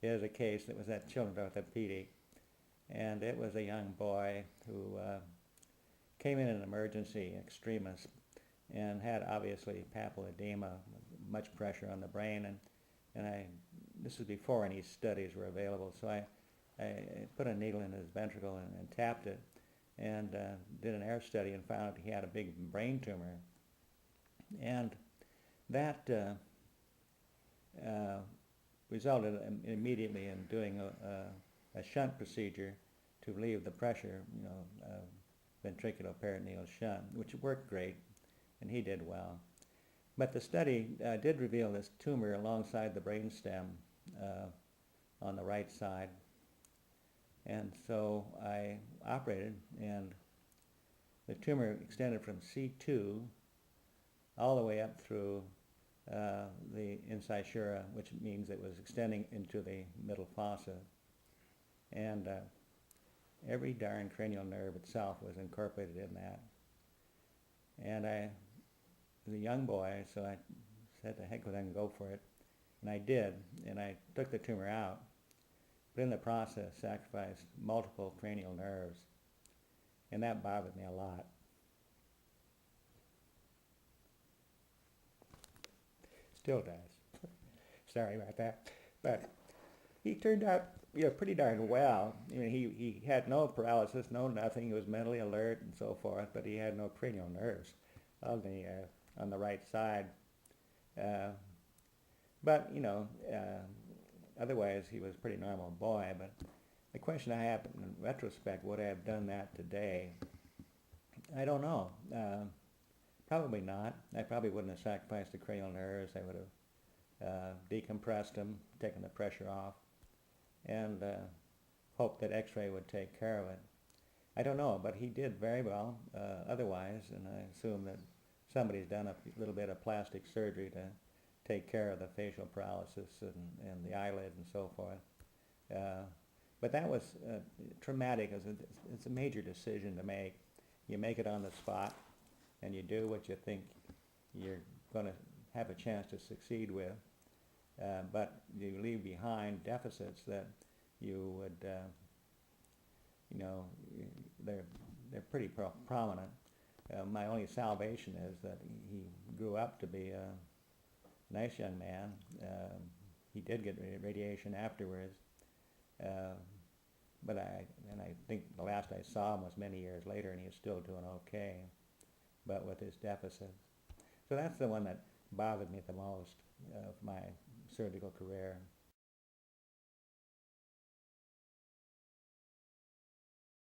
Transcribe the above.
is a case that was at Children's Orthopedic, and it was a young boy who came in an emergency extremis and had obviously papilledema, much pressure on the brain, and this was before any studies were available, so I put a needle in his ventricle and tapped it, and did an air study and found out he had a big brain tumor, and that resulted immediately in doing a shunt procedure to relieve the pressure, ventriculoperitoneal shunt, which worked great, and he did well. But the study did reveal this tumor alongside the brainstem on the right side, and so I operated, and the tumor extended from C2 all the way up through the incisura, which means it was extending into the middle fossa, and every darn cranial nerve itself was incorporated in that. And I was a young boy, so I said, to heck with it and go for it. And I did, and I took the tumor out, but in the process sacrificed multiple cranial nerves, and that bothered me a lot. Still does. Sorry about that. But he turned out pretty darn well. I mean, he had no paralysis, no nothing. He was mentally alert and so forth, but he had no cranial nerves on the right side. But otherwise he was a pretty normal boy. But the question I have in retrospect, would I have done that today? I don't know. Probably not. I probably wouldn't have sacrificed the cranial nerves. I would have decompressed them, taken the pressure off, and hoped that X-ray would take care of it. I don't know, but he did very well otherwise, and I assume that somebody's done a little bit of plastic surgery to take care of the facial paralysis and the eyelid and so forth. But that was traumatic. It's a major decision to make. You make it on the spot, and you do what you think you're going to have a chance to succeed with, but you leave behind deficits that you would, they're pretty prominent. My only salvation is that he grew up to be a nice young man. He did get radiation afterwards, but I think the last I saw him was many years later, and he was still doing okay, but with his deficits. So that's the one that bothered me the most of my surgical career.